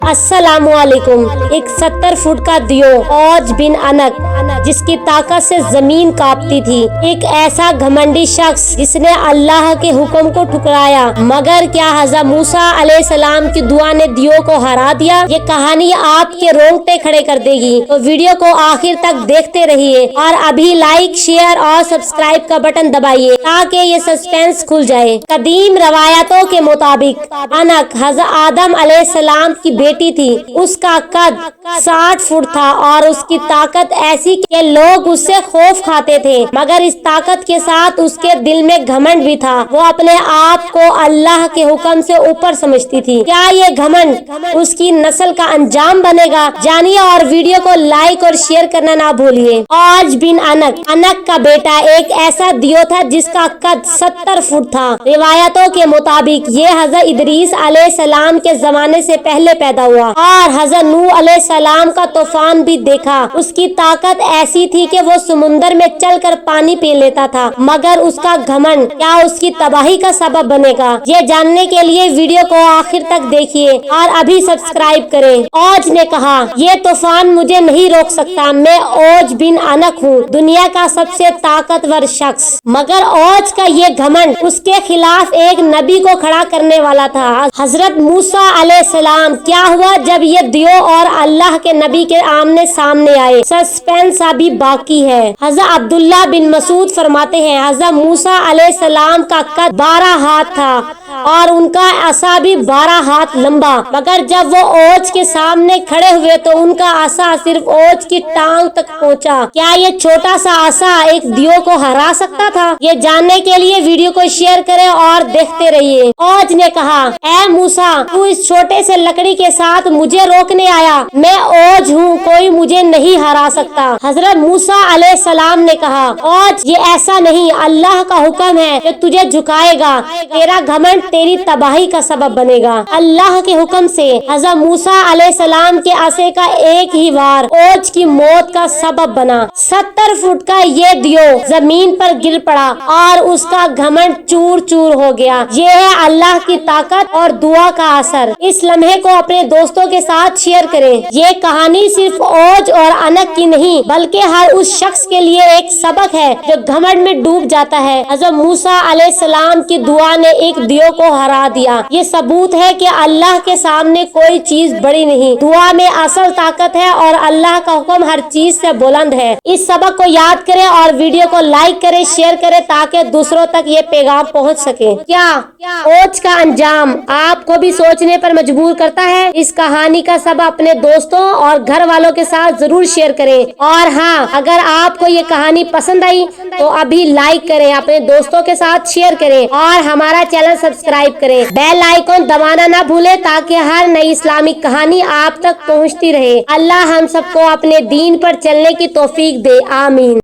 अस्सलाम वालेकुम। एक 70 फुट का दियो औज बिन अनक, जिसकी ताकत से जमीन कांपती थी। एक ऐसा घमंडी शख्स जिसने अल्लाह के हुक्म को ठुकराया, मगर क्या हज़रत मूसा अलैहिस्सलाम की दुआ ने दियो को हरा दिया। ये कहानी आपके रोंगटे खड़े कर देगी, तो वीडियो को आखिर तक देखते रहिए और अभी लाइक, शेयर और सब्सक्राइब का बटन दबाइए ताकि ये सस्पेंस खुल जाए। कदीम रवायतों के मुताबिक अनक हज़रत आदम अलैहिस्सलाम की बेटी थी। उसका कद 60 फुट था और उसकी ताकत ऐसी कि लोग उससे खौफ खाते थे, मगर इस ताकत के साथ उसके दिल में घमंड भी था। वो अपने आप को अल्लाह के हुक्म से ऊपर समझती थी। क्या ये घमंड उसकी नस्ल का अंजाम बनेगा? जानिए और वीडियो को लाइक और शेयर करना ना भूलिए। औज बिन अनक, अनक का बेटा एक ऐसा दियो था जिसका कद 70 फुट था। रिवायतों के मुताबिक ये हज़रत इदरीस अलैहिस्सलाम के जमाने से पहले पैदा हुआ और हज़रत नूह अलैहिस्सलाम का तूफान भी देखा। उसकी ताकत ऐसी थी कि वो समुंदर में चलकर पानी पी लेता था, मगर उसका घमंड क्या उसकी तबाही का सबब बनेगा? ये जानने के लिए वीडियो को आखिर तक देखिए और अभी सब्सक्राइब करें। औज ने कहा, ये तूफान मुझे नहीं रोक सकता, मैं औज बिन अनक हूँ, दुनिया का सबसे ताकतवर शख्स। मगर औज का ये घमंड उसके खिलाफ एक नबी को खड़ा करने वाला था, हजरत मूसा अलैहिस्सलाम। क्या हुआ जब ये दियो और अल्लाह के नबी के आमने सामने आए? सस्पेंस अभी बाकी है। हजरत अब्दुल्ला बिन मसूद फरमाते हैं, हजरत मूसा अलैहिस्सलाम का कद 12 हाथ था और उनका असा भी 12 हाथ लंबा, मगर जब वो औज के सामने खड़े हुए तो उनका असा सिर्फ औज की टांग तक पहुंचा। क्या ये छोटा सा असा एक दियो को हरा सकता था? ये जानने के लिए वीडियो को शेयर करें और देखते रहिए। औज ने कहा, ऐ मूसा, तू इस छोटे से लकड़ी के साथ मुझे रोकने आया? मैं औज हूँ, कोई मुझे नहीं हरा सकता। हजरत मूसा अलैहिस्सलाम ने कहा, औज ये ऐसा नहीं, अल्लाह का हुक्म है कि तुझे झुकाएगा, तेरा घमंड तेरी तबाही का सबब बनेगा। अल्लाह के हुक्म से हजरत मूसा अलैहिस्सलाम के असे का एक ही वार औज की मौत का सबब बना। 70 फुट का ये दियो जमीन पर गिर पड़ा और उसका घमंड चूर चूर हो गया। ये है अल्लाह की ताकत और दुआ का असर। इस लम्हे को अपने दोस्तों के साथ शेयर करें। ये कहानी सिर्फ औज और अनक की नहीं, बल्कि हर उस शख्स के लिए एक सबक है जो घमंड में डूब जाता है। हजरत मूसा अलैहिस्सलाम की दुआ ने एक दियो को हरा दिया। ये सबूत है कि अल्लाह के सामने कोई चीज बड़ी नहीं, दुआ में असल ताकत है और अल्लाह का हुक्म हर चीज से बुलंद है। इस सबक को याद करें और वीडियो को लाइक करें, शेयर करें ताकि दूसरों तक ये पैगाम पहुंच सके। क्या औज का अंजाम आपको भी सोचने पर मजबूर करता है? इस कहानी का सब अपने दोस्तों और घर वालों के साथ जरूर शेयर करें। और हाँ, अगर आपको ये कहानी पसंद आई तो अभी लाइक करें, अपने दोस्तों के साथ शेयर करें और हमारा चैनल सब्सक्राइब करें। बेल आइकन दबाना ना भूलें ताकि हर नई इस्लामिक कहानी आप तक पहुंचती रहे। अल्लाह हम सबको अपने दीन पर चलने की तौफीक दे। आमीन।